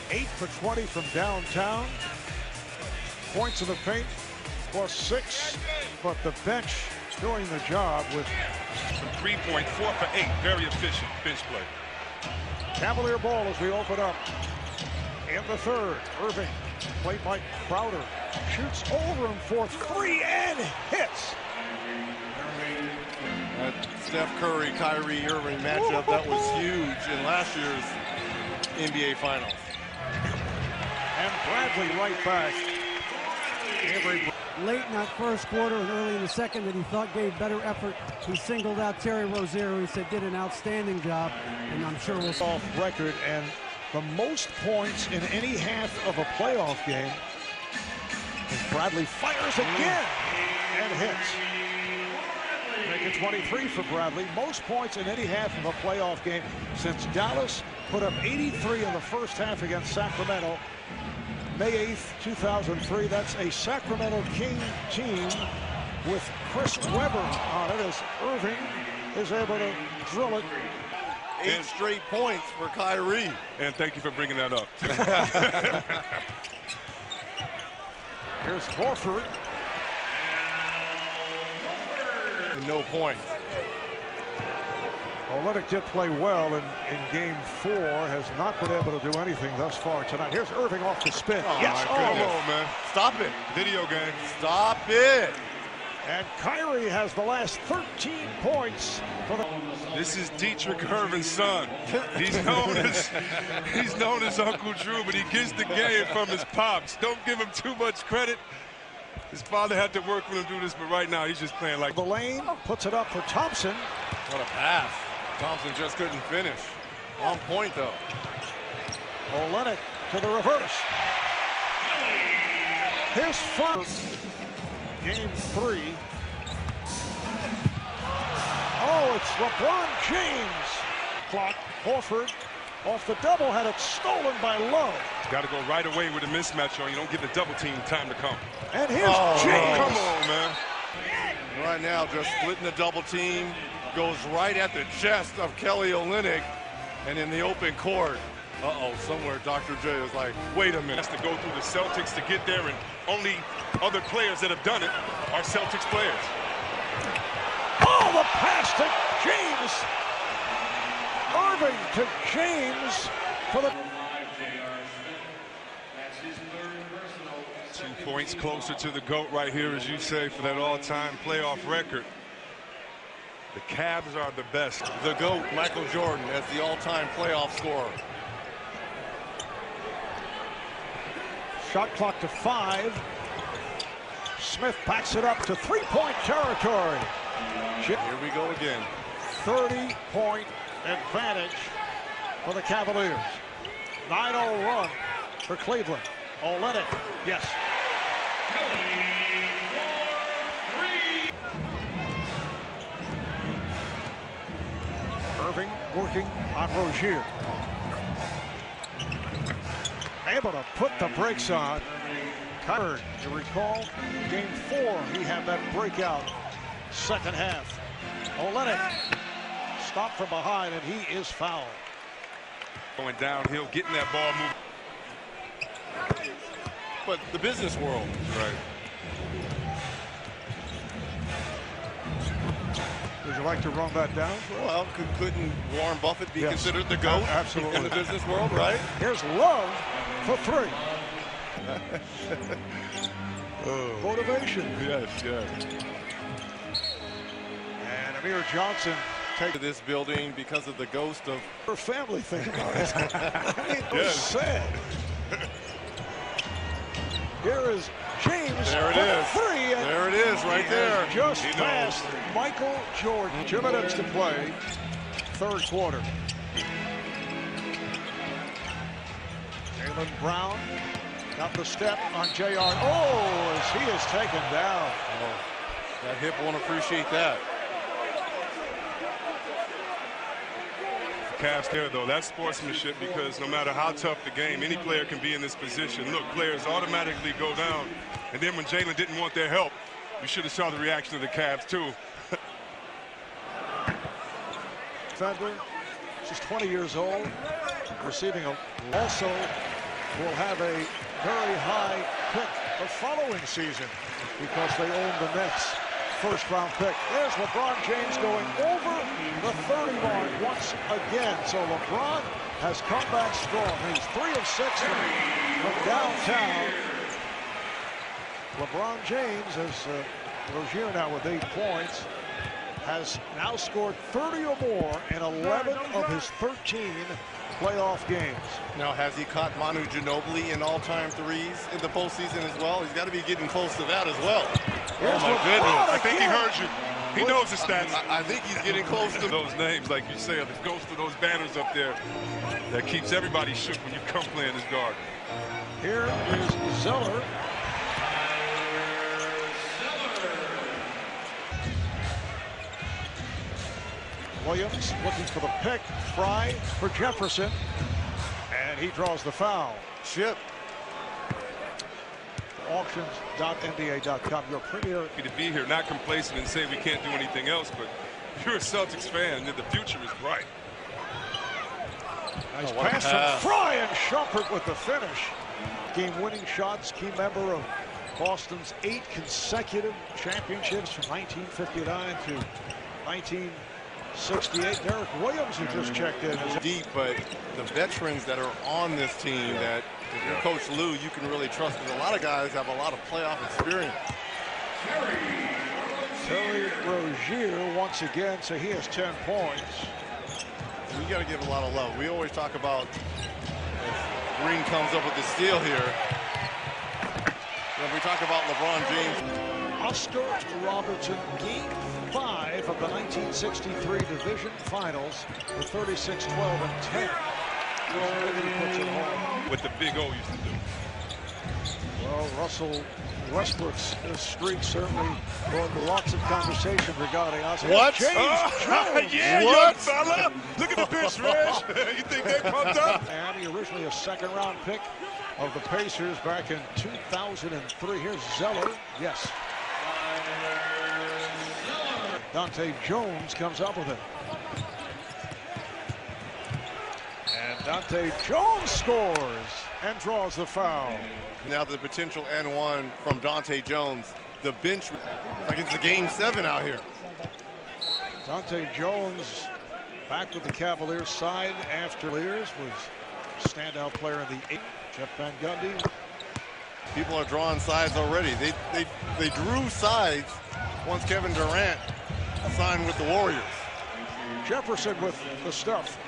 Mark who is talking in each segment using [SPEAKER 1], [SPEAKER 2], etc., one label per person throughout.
[SPEAKER 1] 8 for 20 from downtown. Points in the paint +6, but the bench doing the job with
[SPEAKER 2] from 3-point, 4 for 8. Very efficient bench play.
[SPEAKER 1] Cavalier ball as we open up in the third. Irving, played by Crowder, shoots over him for 3 and hits.
[SPEAKER 3] That Steph Curry, Kyrie Irving matchup, that was huge in last year's NBA Finals.
[SPEAKER 1] And Bradley right back.
[SPEAKER 4] Late in that first quarter and early in the second that he thought gave better effort. He singled out Terry Rozier. He said did an outstanding job, and I'm sure we'll
[SPEAKER 1] off record and the most points in any half of a playoff game. As Bradley fires again and hits. Make it 23 for Bradley. Most points in any half of a playoff game since Dallas put up 83 in the first half against Sacramento. May 8th, 2003. That's a Sacramento King team with Chris Webber on it as Irving is able to drill it.
[SPEAKER 3] 8 straight points for Kyrie.
[SPEAKER 2] And thank you for bringing that up.
[SPEAKER 1] Here's Horford.
[SPEAKER 3] No points.
[SPEAKER 1] Olynyk did play well in game 4, has not been able to do anything thus far tonight. Here's Irving off the spin.
[SPEAKER 2] Oh,
[SPEAKER 1] yes,
[SPEAKER 2] my goodness, man.
[SPEAKER 3] Stop it.
[SPEAKER 2] Video game.
[SPEAKER 3] Stop it.
[SPEAKER 1] And Kyrie has the last 13 points for the...
[SPEAKER 2] This is Dietrich Irving's son. He's known as Uncle Drew, but he gets the game from his pops. Don't give him too much credit. His father had to work with him to do this, but right now he's just playing like
[SPEAKER 1] the lane, puts it up for Thompson.
[SPEAKER 3] What a pass. Thompson just couldn't finish. On point, though.
[SPEAKER 1] Olynyk to the reverse. His first. Game 3. Oh, it's LeBron James. Clock. Horford off the double, had it stolen by Love.
[SPEAKER 2] Got to go right away with a mismatch on. You don't give the double team time to come.
[SPEAKER 1] And here's James.
[SPEAKER 2] Come on, man.
[SPEAKER 3] Right now, just splitting the double team. Goes right at the chest of Kelly Olynyk. And in the open court. Uh-oh, somewhere Dr. J is like, wait a minute.
[SPEAKER 2] Has to go through the Celtics to get there, and only other players that have done it are Celtics players.
[SPEAKER 1] Oh, the pass to James. Irving to James for the...
[SPEAKER 2] 2 points closer to the GOAT right here, as you say, for that all-time playoff record. The Cavs are the best.
[SPEAKER 3] The GOAT, Michael Jordan, as the all-time playoff scorer.
[SPEAKER 1] Shot clock to 5. Smith backs it up to 3-point territory.
[SPEAKER 3] Here we go again.
[SPEAKER 1] 30-point advantage for the Cavaliers. 9-0 run for Cleveland. Olynyk, yes. Irving working on Rozier. Able to put the brakes on. Curry, you recall, game 4, he had that breakout second half. Olynyk stopped from behind, and he is fouled.
[SPEAKER 2] Going downhill, getting that ball moving.
[SPEAKER 3] But the business world.
[SPEAKER 2] Right.
[SPEAKER 1] Would you like to run that down?
[SPEAKER 3] Well, couldn't Warren Buffett be
[SPEAKER 1] Yes.
[SPEAKER 3] considered the GOAT
[SPEAKER 1] Absolutely.
[SPEAKER 3] in the business world, right?
[SPEAKER 1] Here's Love for 3. Motivation.
[SPEAKER 2] Yes, yes.
[SPEAKER 1] And Amir Johnson
[SPEAKER 3] Take to this building because of the ghost of
[SPEAKER 1] her family thing about it. I mean, it was sad. Here is James.
[SPEAKER 3] There it
[SPEAKER 1] for
[SPEAKER 3] is.
[SPEAKER 1] 3. And
[SPEAKER 3] there it is, right
[SPEAKER 1] he
[SPEAKER 3] there.
[SPEAKER 1] has just
[SPEAKER 2] He
[SPEAKER 1] past Michael Jordan. 2 minutes to play. Third quarter. Jaylen Brown got the step on JR. Oh, as he is taken down.
[SPEAKER 3] Oh, that hip won't appreciate that.
[SPEAKER 2] Cavs there, though. That's sportsmanship, because no matter how tough the game, any player can be in this position. Look, players automatically go down. And then when Jaylen didn't want their help, you should have saw the reaction of the Cavs, too.
[SPEAKER 1] Defender, she's 20 years old, receiving also will have a very high pick the following season because they own the Nets' first-round pick. There's LeBron James going over the 30 mark once again. So LeBron has come back strong. He's 3 of 6 from downtown. LeBron James is Rozier now with 8 points. Has now scored 30 or more in 11 of his 13 playoff games.
[SPEAKER 3] Now, has he caught Manu Ginobili in all-time threes in the postseason as well? He's got to be getting close to that as well.
[SPEAKER 2] Oh, my goodness. I think he heard you. He knows the stats.
[SPEAKER 3] I think he's getting close to
[SPEAKER 2] those names, like you say, it goes to those banners up there that keeps everybody shook when you come playing this guard.
[SPEAKER 1] Here is Zeller. Williams looking for the pick. Fry for Jefferson. And he draws the foul.
[SPEAKER 3] Chip.
[SPEAKER 1] Auctions.nba.com, your premier.
[SPEAKER 2] To be here, not complacent and say we can't do anything else, but if you're a Celtics fan, the future is bright.
[SPEAKER 1] Nice pass from Fry, and Shumpert with the finish. Game-winning shots, key member of Boston's 8 consecutive championships from 1959 to 1968. Derek Williams, who just checked in, is
[SPEAKER 3] deep, but the veterans that are on this team that if you're Coach Lou, you can really trust, because a lot of guys have a lot of playoff experience.
[SPEAKER 1] Terry Rozier once again, so he has 10 points.
[SPEAKER 3] We got to give a lot of love. We always talk about if Green comes up with the steal here. When we talk about LeBron James.
[SPEAKER 1] Oscar Robertson, Game 5 of the 1963 Division Finals, the 36, 12, and 10.
[SPEAKER 2] What the Big O used to do.
[SPEAKER 1] Well, Russell Westbrook's streak certainly brought lots of conversation regarding Oscar.
[SPEAKER 3] What?
[SPEAKER 1] James Jones.
[SPEAKER 2] Yeah,
[SPEAKER 3] what?
[SPEAKER 2] Young fella. Look at the bench, Reg. You think they pumped up?
[SPEAKER 1] And he originally a second-round pick of the Pacers back in 2003. Here's Zeller. Yes. Dante Jones comes up with it. And Dante Jones scores and draws the foul.
[SPEAKER 3] Now the potential N1 from Dante Jones. The bench, like it's a Game 7 out here.
[SPEAKER 1] Dante Jones back with the Cavaliers side after Cavaliers was standout player in the 8th. Jeff Van Gundy.
[SPEAKER 3] People are drawing sides already. They drew sides once Kevin Durant signed with the Warriors.
[SPEAKER 1] Jefferson with the stuff.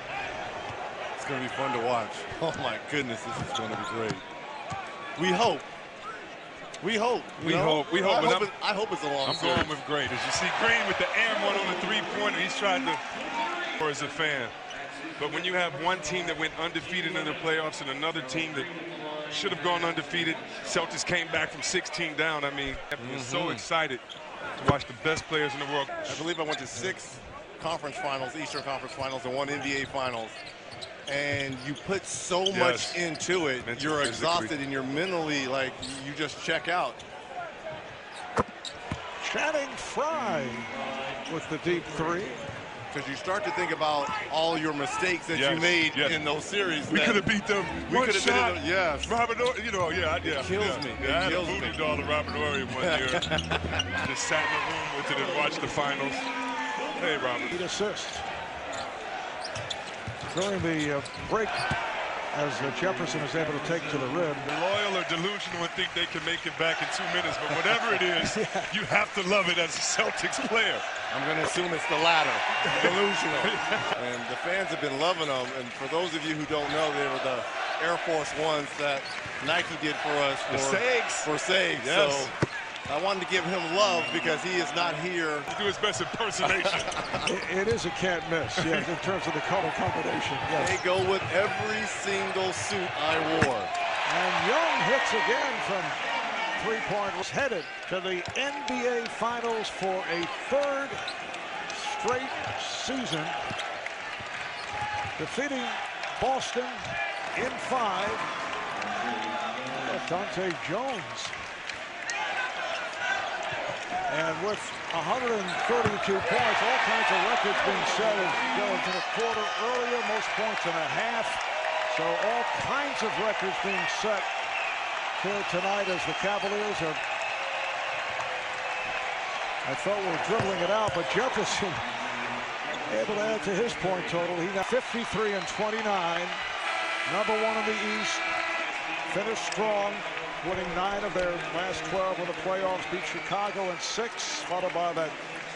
[SPEAKER 3] It's going to be fun to watch. Oh my goodness, this is going to be great. We hope. We hope. I hope it's a long series.
[SPEAKER 2] I'm going with great. As you see Green with the and one on the three-pointer, he's trying to, or as a fan. But when you have one team that went undefeated in the playoffs and another team that should have gone undefeated, Celtics came back from 16 down. I mean, I'm so excited to watch the best players in the world.
[SPEAKER 3] I believe I went to 6 conference finals, Eastern Conference Finals, and 1 NBA Finals. And you put so much into it, you're exhausted and you're mentally like, you just check out.
[SPEAKER 1] Channing Frye with the deep 3.
[SPEAKER 3] Because you start to think about all your mistakes that you made in those series.
[SPEAKER 2] We could have beat them.
[SPEAKER 3] We could have been, yes.
[SPEAKER 2] Robert, you know, it kills
[SPEAKER 3] me.
[SPEAKER 2] I had a voodoo doll of Robert Horry one year. Just sat in the room with it and watched the finals. Hey, Robert.
[SPEAKER 1] 8 assists. During the break, as Jefferson is able to take to the rim.
[SPEAKER 2] Loyal or delusional and think they can make it back in 2 minutes, but whatever it is, you have to love it as a Celtics player.
[SPEAKER 3] I'm going to assume it's the latter, delusional. And the fans have been loving them. And for those of you who don't know, they were the Air Force Ones that Nike did for us for Sags.
[SPEAKER 2] Yes.
[SPEAKER 3] So I wanted to give him love because he is not here.
[SPEAKER 2] Do his best impersonation.
[SPEAKER 1] It is a can't miss, yes, in terms of the color combination. Yes.
[SPEAKER 3] They go with every single suit I wore.
[SPEAKER 1] And Young hits again from three-point. Was headed to the NBA Finals for a 3rd straight season, defeating Boston in 5. Dante Jones. And with 132 points, all kinds of records being set as well as in a quarter earlier, most points in a half. So all kinds of records being set here tonight as the Cavaliers are, I thought we were dribbling it out, but Jefferson able to add to his point total. He got 53 and 29. Number one in the East. Finished strong, winning 9 of their last 12 in the playoffs. Beat Chicago in 6, followed by that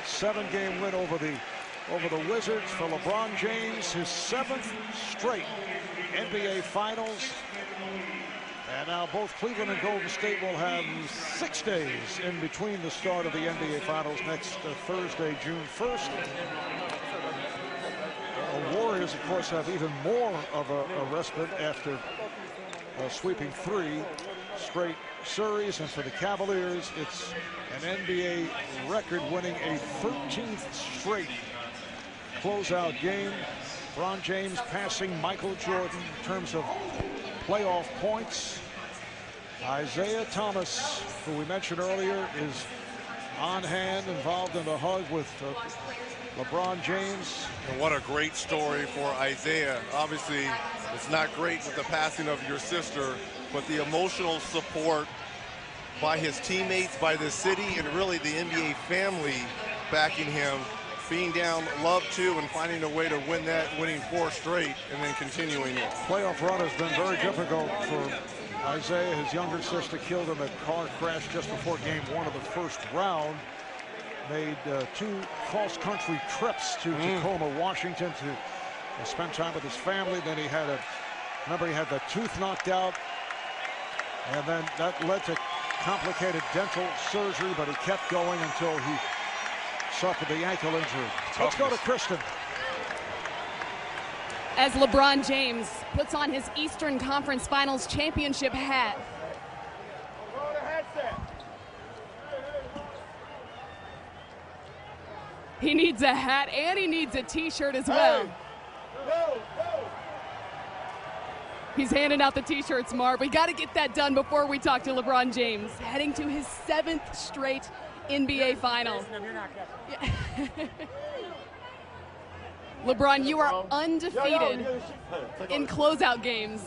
[SPEAKER 1] 7-game win over the Wizards. For LeBron James, his 7th straight NBA Finals. And now both Cleveland and Golden State will have 6 days in between the start of the NBA Finals next Thursday, June 1st. The Warriors, of course, have even more of a respite after sweeping 3 straight series. And for the Cavaliers, it's an NBA record, winning a 13th straight closeout game. LeBron James passing Michael Jordan in terms of playoff points. Isaiah Thomas, who we mentioned earlier, is on hand, involved in the hug with LeBron James.
[SPEAKER 3] And what a great story for Isaiah. Obviously, it's not great with the passing of your sister, but the emotional support by his teammates, by the city, and really the NBA family backing him, being down love 2 and finding a way to win that, winning 4 straight and then continuing it.
[SPEAKER 1] Playoff run has been very difficult for Isaiah. His younger sister killed in a car crash just before game 1 of the first round. Made 2 cross-country trips to Tacoma, Washington to spend time with his family. Then he had remember he had the tooth knocked out, and then that led to complicated dental surgery, but he kept going until he suffered the ankle injury. Let's go to Kristen.
[SPEAKER 5] As LeBron James puts on his Eastern Conference Finals championship hat. He needs a hat and he needs a t-shirt as well. He's handing out the t-shirts, Marv. We got to get that done before we talk to LeBron James, heading to his 7th straight NBA final. LeBron, you are undefeated in closeout games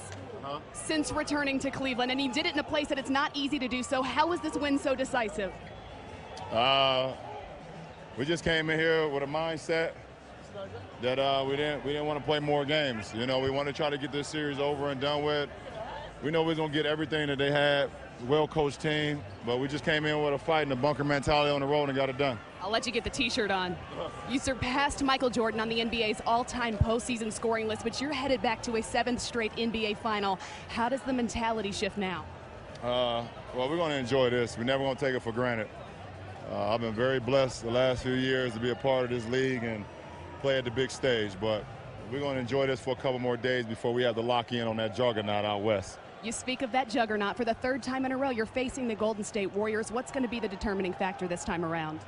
[SPEAKER 5] since returning to Cleveland, and he did it in a place that it's not easy to do so. How was this win so decisive?
[SPEAKER 6] We just came in here with a mindset that we didn't want to play more games. You know, we want to try to get this series over and done with. We know we're going to get everything that they had, well-coached team, but we just came in with a fight and a bunker mentality on the road and got it done.
[SPEAKER 5] I'll let you get the t-shirt on. You surpassed Michael Jordan on the NBA's all-time postseason scoring list, but you're headed back to a 7th straight NBA final. How does the mentality shift now?
[SPEAKER 6] Well, we're going to enjoy this. We're never going to take it for granted. I've been very blessed the last few years to be a part of this league and play at the big stage, but we're going to enjoy this for a couple more days before we have to lock in on that juggernaut out west.
[SPEAKER 5] You speak of that juggernaut. For the 3rd time in a row, you're facing the Golden State Warriors. What's going to be the determining factor this time around?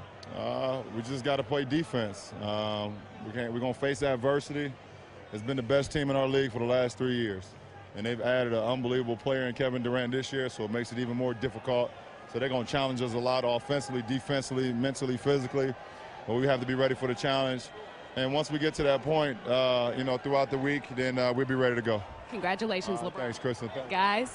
[SPEAKER 6] We just got to play defense. We're going to face adversity. It's been the best team in our league for the last 3 years, and they've added an unbelievable player in Kevin Durant this year, so it makes it even more difficult. So they're going to challenge us a lot offensively, defensively, mentally, physically. But we have to be ready for the challenge. And once we get to that point, you know, throughout the week, then we'll be ready to go.
[SPEAKER 5] Congratulations, LeBron.
[SPEAKER 6] Thanks, Kristen.
[SPEAKER 5] Guys.